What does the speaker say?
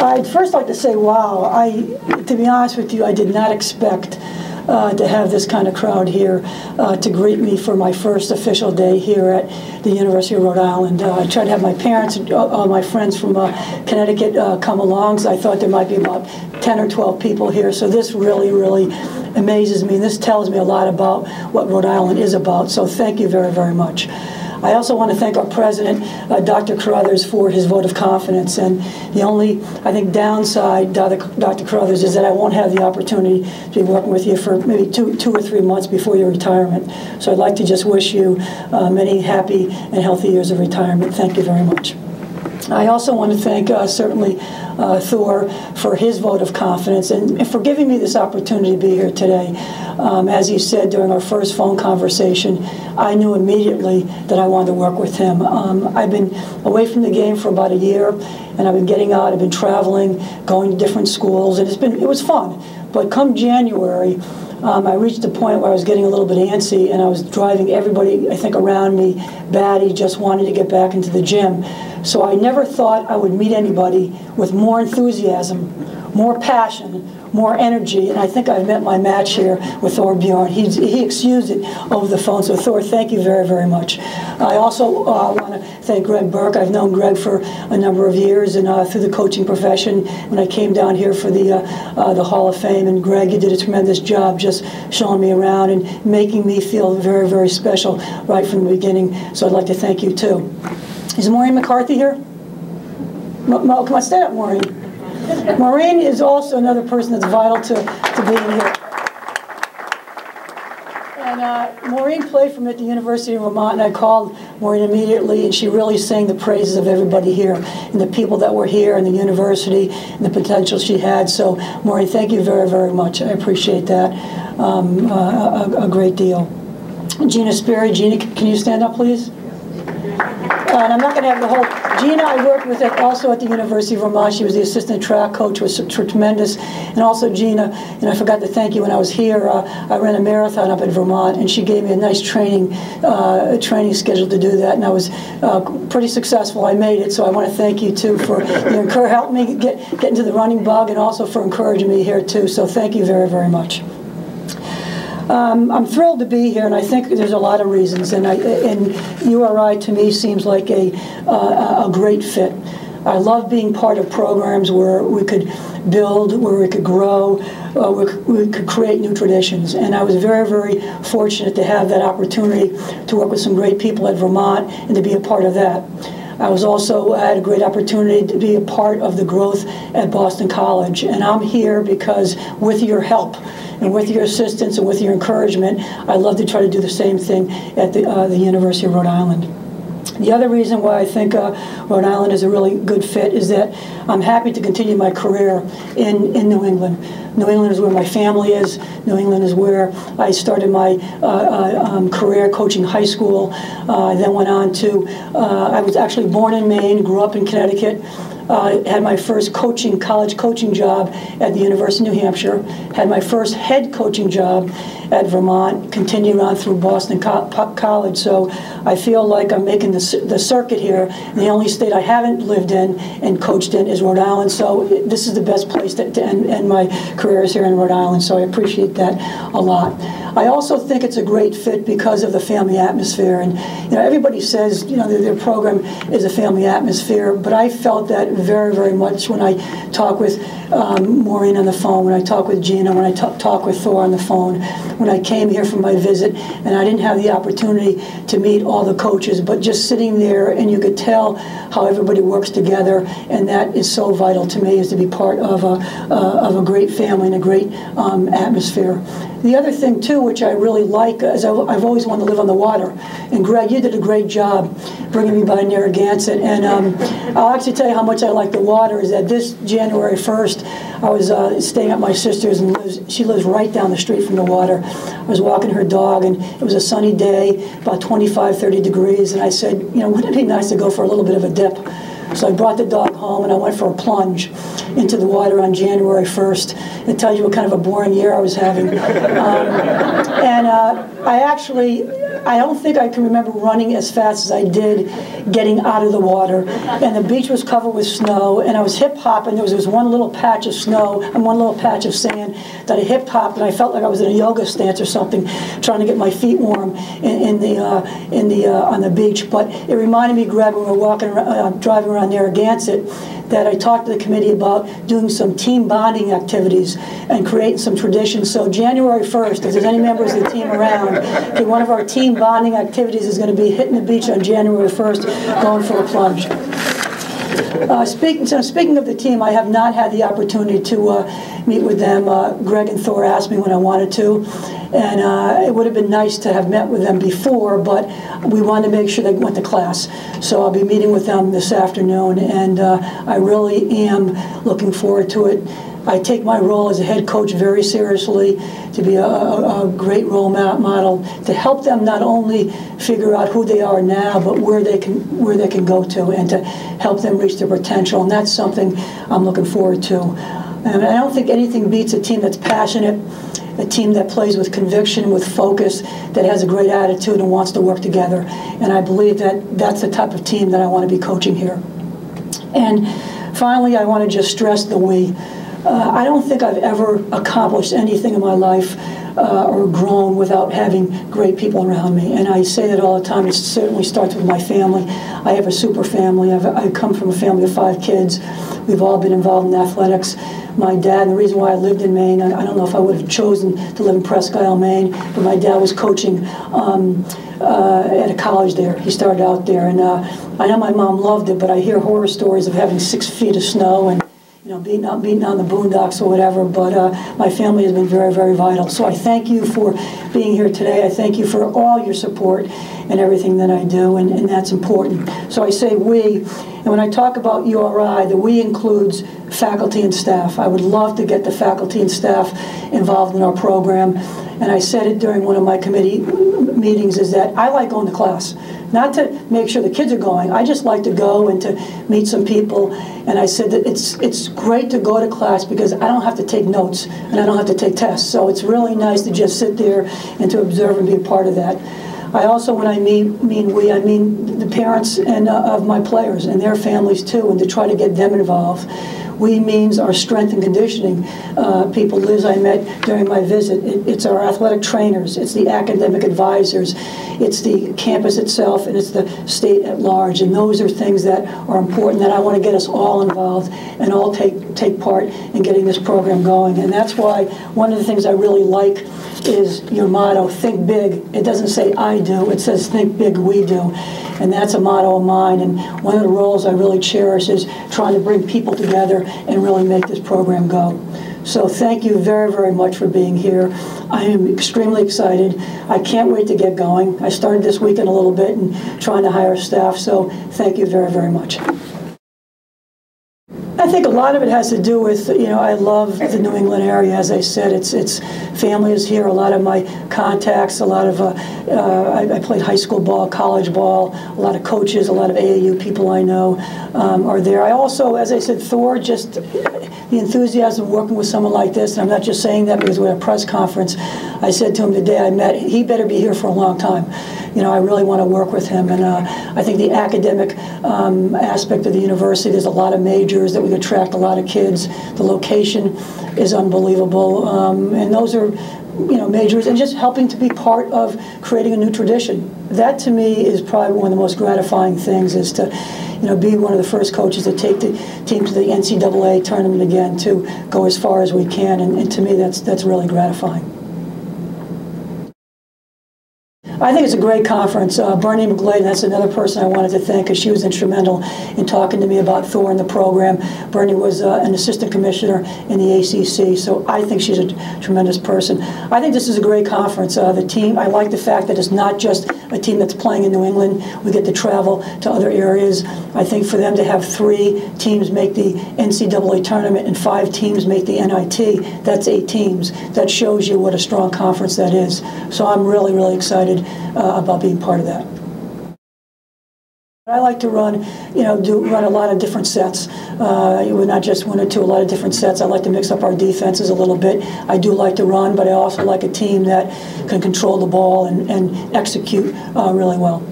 I'd first like to say, wow, to be honest with you, I did not expect to have this kind of crowd here to greet me for my first official day here at the University of Rhode Island. I tried to have my parents and all my friends from Connecticut come along, so I thought there might be about 10 or 12 people here. So this really, really amazes me. This tells me a lot about what Rhode Island is about. So thank you very, very much. I also want to thank our president, Dr. Carruthers, for his vote of confidence. And the only, I think, downside, Dr. Carruthers, is that I won't have the opportunity to be working with you for maybe two or 3 months before your retirement. So I'd like to just wish you many happy and healthy years of retirement. Thank you very much. I also want to thank certainly Thor for his vote of confidence and for giving me this opportunity to be here today. As he said during our first phone conversation, I knew immediately that I wanted to work with him. I've been away from the game for about a year, and I've been getting out, I've been traveling, going to different schools, and it was fun. But come January, I reached a point where I was getting a little bit antsy, and I was driving everybody, I think, around me batty, just wanting to get back into the gym. So I never thought I would meet anybody with more enthusiasm, more passion, more energy, and I think I've met my match here with Thor Bjorn. He excused it over the phone, so Thor, thank you very, very much. I also want to thank Greg Burke. I've known Greg for a number of years, and through the coaching profession, when I came down here for the Hall of Fame, and Greg, you did a tremendous job just showing me around and making me feel very, very special right from the beginning, so I'd like to thank you too. Is Maureen McCarthy here? Come on, stand up, Maureen. Maureen is also another person that's vital to being here. And Maureen played for me at the University of Vermont, and I called Maureen immediately, and she really sang the praises of everybody here, and the people that were here, and the university, and the potential she had. So, Maureen, thank you very, very much. I appreciate that a great deal. Gina Sperry. Gina, can you stand up, please? And I'm not going to have the whole... Gina, I worked with also at the University of Vermont. She was the assistant track coach, was tremendous. And also Gina, and I forgot to thank you when I was here, I ran a marathon up in Vermont, and she gave me a nice training schedule to do that, and I was pretty successful. I made it, so I want to thank you, too, for helping me get into the running bug, and also for encouraging me here, too. So thank you very, very much. I'm thrilled to be here, and I think there's a lot of reasons. And URI to me seems like a great fit. I love being part of programs where we could build, where we could grow, we could create new traditions. And I was very, very fortunate to have that opportunity to work with some great people at Vermont and to be a part of that. I had a great opportunity to be a part of the growth at Boston College, and I'm here because with your help and with your assistance and with your encouragement, I'd love to try to do the same thing at the University of Rhode Island. The other reason why I think Rhode Island is a really good fit is that I'm happy to continue my career in New England. New England is where my family is. New England is where I started my career coaching high school. I then went on to, I was actually born in Maine, grew up in Connecticut. Had my first college coaching job at the University of New Hampshire, had my first head coaching job at Vermont, continued on through Boston College. So I feel like I'm making the circuit here. The only state I haven't lived in and coached in is Rhode Island, so this is the best place to end my career is here in Rhode Island, so I appreciate that a lot. I also think it's a great fit because of the family atmosphere, and everybody says their program is a family atmosphere, but I felt that very, very much when I talk with Maureen on the phone, when I talk with Gina, when I talk with Thor on the phone, when I came here for my visit, and I didn't have the opportunity to meet all the coaches, but just sitting there, and you could tell how everybody works together, and that is so vital to me, is to be part of a great family and a great atmosphere. The other thing, too, which I really like, is I've always wanted to live on the water. And Greg, you did a great job bringing me by Narragansett. And I'll actually tell you how much I like the water, is that this January 1st, I was staying at my sister's, and she lives right down the street from the water. I was walking her dog, and it was a sunny day, about 25, 30 degrees, and I said, wouldn't it be nice to go for a little bit of a dip? So I brought the dog home, and I went for a plunge into the water on January 1st. It tells you what kind of a boring year I was having. And I actually I don't think I can remember running as fast as I did getting out of the water. And the beach was covered with snow, and I was hip-hopping. There was this one little patch of snow and one little patch of sand that I hip-hopped, and I felt like I was in a yoga stance or something, trying to get my feet warm on the beach. But it reminded me, Greg, when we were walking around, driving around Narragansett, that I talked to the committee about doing some team bonding activities and creating some traditions. So January 1st, if there's any members of the team around, okay, one of our team bonding activities is going to be hitting the beach on January 1st, going for a plunge. Speaking of the team, I have not had the opportunity to meet with them. Greg and Thor asked me when I wanted to, and it would have been nice to have met with them before, but we wanted to make sure they went to class. So I'll be meeting with them this afternoon, and I really am looking forward to it. I take my role as a head coach very seriously, to be a great role model, to help them not only figure out who they are now, but where they can go to, and to help them reach their potential. And that's something I'm looking forward to. And I don't think anything beats a team that's passionate, a team that plays with conviction, with focus, that has a great attitude and wants to work together. And I believe that that's the type of team that I want to be coaching here. And finally, I want to just stress the we. I don't think I've ever accomplished anything in my life or grown without having great people around me. And I say that all the time. It certainly starts with my family. I have a super family. I come from a family of 5 kids. We've all been involved in athletics. My dad, and the reason why I lived in Maine, I don't know if I would have chosen to live in Presque Isle, Maine, but my dad was coaching at a college there. He started out there. And I know my mom loved it, but I hear horror stories of having 6 feet of snow and being on the boondocks or whatever, but my family has been very, very vital. So I thank you for being here today. I thank you for all your support and everything that I do, and that's important. So I say we, and when I talk about URI, the we includes faculty and staff. I would love to get the faculty and staff involved in our program, and I said it during one of my committee meetings, is that I like going to class. Not to make sure the kids are going. I just like to go and to meet some people. And I said that it's great to go to class because I don't have to take notes and I don't have to take tests. So it's really nice to just sit there and to observe and be a part of that. I also, when I mean we, I mean the parents and of my players and their families too, and to try to get them involved. We means our strength and conditioning people. Liz, I met during my visit. It's our athletic trainers. It's the academic advisors. It's the campus itself, and it's the state at large. And those are things that are important, that I want to get us all involved and all take part in getting this program going. And that's why one of the things I really like is your motto, think big. It doesn't say I do. It says think big, we do. And that's a motto of mine, and one of the roles I really cherish is trying to bring people together and really make this program go. So thank you very, very much for being here. I am extremely excited. I can't wait to get going. I started this weekend a little bit and trying to hire staff, so thank you very, very much. I think a lot of it has to do with, I love the New England area. As I said, it's family is here. A lot of my contacts, a lot of, I played high school ball, college ball, a lot of coaches, a lot of AAU people I know are there. I also, as I said, Thor, just the enthusiasm of working with someone like this, and I'm not just saying that because we're at a press conference. I said to him the day I met, he better be here for a long time. I really want to work with him, and I think the academic aspect of the university, there's a lot of majors that we attract a lot of kids. The location is unbelievable, and those are, majors, and just helping to be part of creating a new tradition. That to me is probably one of the most gratifying things, is to, be one of the first coaches to take the team to the NCAA tournament again, to go as far as we can, and to me that's really gratifying. I think it's a great conference. Bernie McGlade, that's another person I wanted to thank, because she was instrumental in talking to me about Thor and the program. Bernie was an assistant commissioner in the ACC, so I think she's a tremendous person. I think this is a great conference. The team, I like the fact that it's not just a team that's playing in New England. We get to travel to other areas. I think for them to have 3 teams make the NCAA tournament and 5 teams make the NIT, that's 8 teams. That shows you what a strong conference that is. So I'm really, really excited about being part of that. I like to run, run a lot of different sets. We're not just one or two, a lot of different sets. I like to mix up our defenses a little bit. I do like to run, but I also like a team that can control the ball and execute really well.